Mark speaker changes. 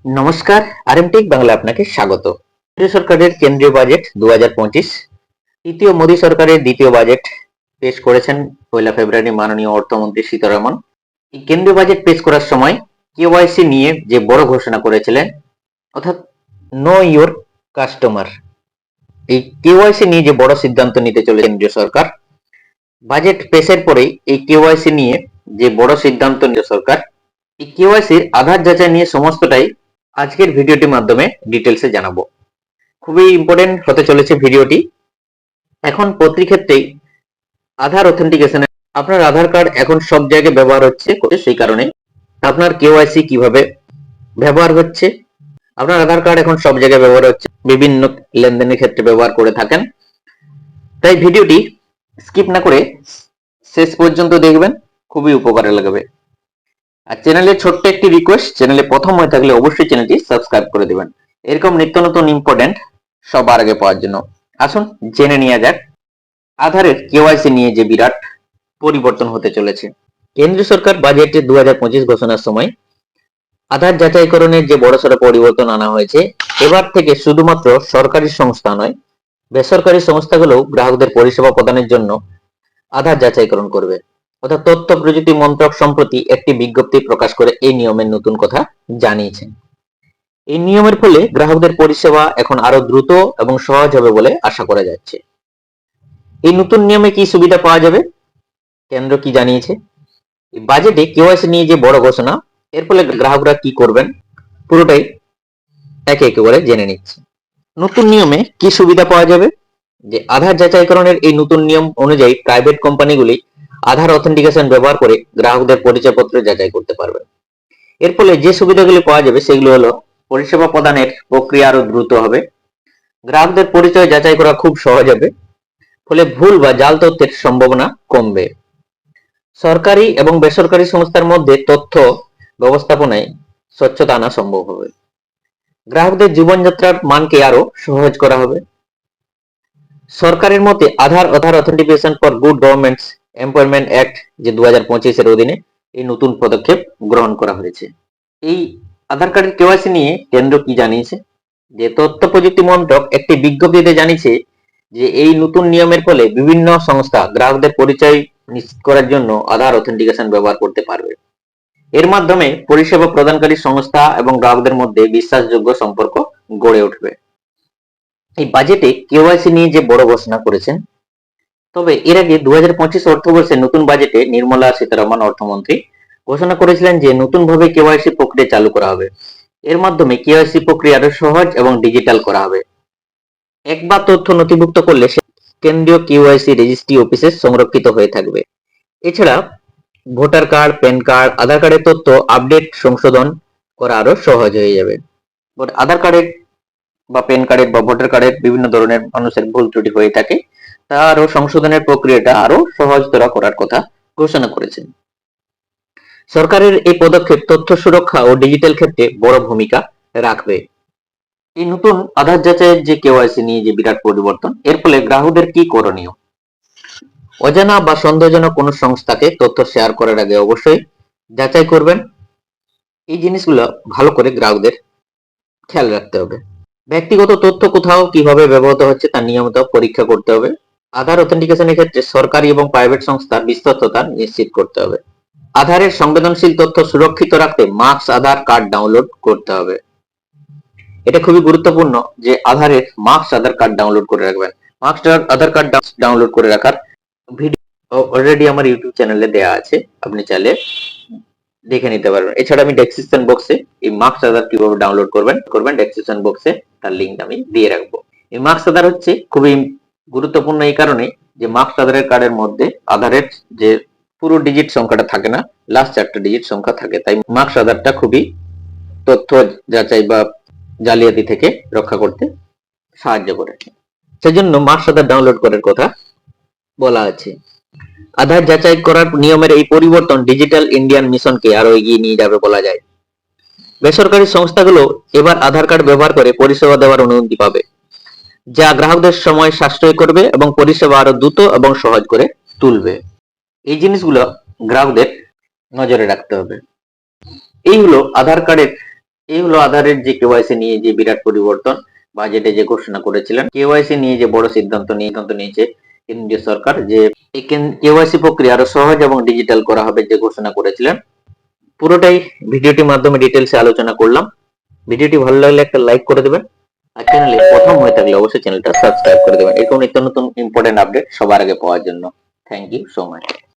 Speaker 1: নমস্কার, আরএমটেক বাংলা আপনাকে স্বাগত। কেন্দ্রীয় সরকারের কেন্দ্রীয় বাজেট 2025, তৃতীয় মোদী সরকারের দ্বিতীয় বাজেট পেশ করেছেন 1 ফেব্রুয়ারি মাননীয় অর্থমন্ত্রী সীতারমন। এই কেন্দ্রীয় বাজেট পেশ করার সময় কেওয়াইসি নিয়ে যে বড় ঘোষণা করেছিলেন, অর্থাৎ নো ইওর কাস্টমার, এই কেওয়াইসি নিয়ে যে বড় সিদ্ধান্ত নিতে চলে কেন্দ্রীয় সরকার, বাজেট পেশের পরেই এই কেওয়াইসি নিয়ে যে বড় সিদ্ধান্ত নিল সরকার, এই কেওয়াইসির আধার যাচাই নিয়ে সমস্তটাই আজকের ভিডিওটির মাধ্যমে ডিটেলসে জানাবো। খুবই ইম্পর্টেন্ট হতে চলেছে ভিডিওটি। এখন প্রতি ক্ষেত্রেই আধার অথেন্টিকেশনে আপনার আধার কার্ড এখন সব জায়গায় ব্যবহার হচ্ছে, সেই কারণে আপনার কেওয়াইসি কিভাবে ব্যবহার হচ্ছে, আপনার আধার কার্ড এখন সব জায়গায় ব্যবহার হচ্ছে, বিভিন্ন লেনদেনের ক্ষেত্রে ব্যবহার করে থাকেন। তাই ভিডিওটি স্কিপ না করে শেষ পর্যন্ত দেখবেন, খুবই উপকারে লাগবে। আর চ্যানেলে ছোট্ট একটি রিকোয়েস্ট, চ্যানেলে প্রথম হয়ে থাকলে অবশ্যই চ্যানেলটি সাবস্ক্রাইব করে দিবেন এরকম নিত্য নতুন ইম্পর্টেন্ট সবার আগে পাওয়ার জন্য। আসুন জেনে নেওয়া যাক আধারের কেওয়াইসি নিয়ে যে বিরাট পরিবর্তন হতে চলেছে। কেন্দ্রীয় সরকার বাজেটে 2025 ঘোষণার সময় আধার যাচাইকরণের যে বড়সড় পরিবর্তন আনা হয়েছে, এবার থেকে শুধুমাত্র সরকারি সংস্থা নয়, বেসরকারি সংস্থাগুলোও গ্রাহকদের পরিষেবা প্রদানের জন্য আধার যাচাইকরণ করবে। অর্থাৎ তথ্য প্রযুক্তি মন্ত্রক সম্প্রতি একটি বিজ্ঞপ্তি প্রকাশ করে এই নিয়মের নতুন কথা জানিয়েছেন। এই নিয়মের ফলে গ্রাহকদের পরিষেবা এখন আরো দ্রুত এবং সহজ হবে বলে আশা করা যাচ্ছে। এই নতুন নিয়মে কি সুবিধা পাওয়া যাবে, কেন্দ্র কি জানিয়েছে, বাজেটে কেওয়াইসি নিয়ে যে বড় ঘোষণা, এর ফলে গ্রাহকরা কি করবেন পুরোটাই একে একে করে জেনে নিচ্ছে। নতুন নিয়মে কি সুবিধা পাওয়া যাবে, যে আধার যাচাইকরণের এই নতুন নিয়ম অনুযায়ী প্রাইভেট কোম্পানিগুলি আধার অথেন্টিকেশন ব্যবহার করে গ্রাহকদের পরিচয়পত্র যাচাই করতে পারবে। এর ফলে যে সুবিধাগুলি পাওয়া যাবে সেগুলো হলো, পরিষেবা প্রদানের প্রক্রিয়া আরো দ্রুত হবে, গ্রাহকদের পরিচয় যাচাই করা খুব সহজ হবে, ফলে ভুল বা জাল তথ্যের সম্ভাবনা কমবে, সরকারি এবং বেসরকারি সংস্থার মধ্যে তথ্য ব্যবস্থাপনায় স্বচ্ছতা আনা সম্ভব হবে, গ্রাহকদের জীবনযাত্রার মানকে আরো সহজ করা হবে। সরকারের মতে Aadhaar authentication for good governments employment act যে 2025 এর অধীনে এই নতুন পদক্ষেপ গ্রহণ করা হয়েছে। এই আধার কার্ডের কেওয়াইসি নিয়ে কেন্দ্র কি জানিয়েছে, যে তথ্য প্রযুক্তি মন্ত্রক একটি বিজ্ঞপ্তিতে জানিয়েছে যে এই নতুন নিয়মের ফলে বিভিন্ন সংস্থা গ্রাহকদের পরিচয় নিশ্চিত করার জন্য আধার অথেন্টিকেশন ব্যবহার করতে পারবে। এর মাধ্যমে পরিষেবা প্রদানকারী সংস্থা এবং গ্রাহকদের মধ্যে বিশ্বাসযোগ্য সম্পর্ক গড়ে উঠবে। এই বাজেটে কেওয়াইসি নিয়ে যে বড় ঘোষণা করেছেন, তবে এর আগে 2025 অর্থবর্ষে নতুন বাজেটে নির্মলা সীতারমন অর্থমন্ত্রী ঘোষণা করেছিলেন যে নতুনভাবে কেওয়াইসি প্রক্রিয়া চালু করা হবে। এর মাধ্যমে কেওয়াইসি প্রক্রিয়া আরো সহজ এবং ডিজিটাল করা হবে। একবার তথ্য নথিভুক্ত করলে কেন্দ্রীয় কেওয়াইসি রেজিস্ট্রি অফিসে সংরক্ষিত হয়ে থাকবে। এছাড়া ভোটার কার্ড, প্যান কার্ড, আধার কার্ডের তথ্য আপডেট সংশোধন করা আরো সহজ হয়ে যাবে। আধার কার্ডের বা প্যান কার্ডের বা ভোটার কার্ডের বিভিন্ন ধরনের মানুষের ভুল ত্রুটি হয়ে থাকে, তা আরো সংশোধনের প্রক্রিয়াটা আরো সহজতর করার কথা ঘোষণা করেছেন। সরকারের এই পদক্ষেপ তথ্য সুরক্ষা ও ডিজিটাল ক্ষেত্রে বড় ভূমিকা রাখবে। এই নতুন আধার যাচাইয়ের যে কেওয়াইসি নিয়ে যে বিরাট পরিবর্তন, এর ফলে গ্রাহকদের কি করণীয়, অজানা বা সন্দেহজনক কোনো সংস্থাকে তথ্য শেয়ার করার আগে অবশ্যই যাচাই করবেন। এই জিনিসগুলো ভালো করে গ্রাহকদের খেয়াল রাখতে হবে। ব্যক্তিগত তথ্য কোথাও কিভাবে ব্যবহৃত হচ্ছে তা নিয়মিত পরীক্ষা করতে হবে। আধার অথেন্টিকেশনের ক্ষেত্রে সরকারি এবং প্রাইভেট সংস্থার বিশ্বস্ততা নিশ্চিত করতে হবে। আধারের সংবেদনশীল তথ্য সুরক্ষিত রাখতে মার্কস আধার কার্ড ডাউনলোড করতে হবে। এটা খুবই গুরুত্বপূর্ণ যে আধারের মার্কস আধার কার্ড ডাউনলোড করে রাখবেন। মার্কস আধার কার্ড ডাউনলোড করে রাখার ভিডিও অলরেডি আমার ইউটিউব চ্যানেলে দেওয়া আছে, আপনি চাইলে দেখে নিতে পারবেন। এছাড়া আমি ডেসক্রিপশন বক্সে এই মার্কস আধার কিভাবে ডাউনলোড করবেন ডেসক্রিপশন বক্সে তার লিংক আমি দিয়ে রাখবো। এই মার্কস আধার হচ্ছে খুবই গুরুত্বপূর্ণ এই কারণে যে মার্কস আধারের কার্ডের মধ্যে আধারের যে পুরো ডিজিট সংখ্যাটা থাকে না, লাস্ট 4টা ডিজিট সংখ্যা থাকে, তাই মার্কস আধারটা খুবই তথ্য যাচাই বা জালিয়াতি থেকে রক্ষা করতে সাহায্য করে। সেজন্য মার্কস আধার ডাউনলোড করার কথা বলা আছে। আধার যাচাই করার নিয়মের এই পরিবর্তন ডিজিটাল ইন্ডিয়ান মিশনকে আরো এগিয়ে নিয়ে যাবে বলা যায়। বেসরকারি সংস্থাগুলো এবার আধার কার্ড ব্যবহার করে পরিষেবা দেওয়ার অনুমতি পাবে, যা গ্রাহকদের সময় সাশ্রয় করবে এবং পরিষেবা আরো দ্রুত এবং সহজ করে তুলবে। এই জিনিসগুলো গ্রাহকদের নজরে রাখতে হবে। এই হলো আধার কার্ডের এই হলো আধারের যে কেওয়াইসি নিয়ে যে বিরাট পরিবর্তন, বাজেটে যে ঘোষণা করেছিলেন। কেওয়াইসি নিয়ে যে বড় সিদ্ধান্ত নিয়েছে কেন্দ্রীয় সরকার, যে এই কেওয়াইসি প্রক্রিয়া আরো সহজ এবং ডিজিটাল করা হবে যে ঘোষণা করেছিলেন। পুরোটাই ভিডিওটির মাধ্যমে ডিটেলসে আলোচনা করলাম। ভিডিওটি ভালো লাগলে একটা লাইক করে দেবেন, আর চ্যানেলে প্রথম হয়ে থাকলে অবশ্যই চ্যানেলটা সাবস্ক্রাইব করে দেবেন এরকম নিত্য নতুন ইম্পর্টেন্ট আপডেট সবার আগে পাওয়ার জন্য। Thank you so much.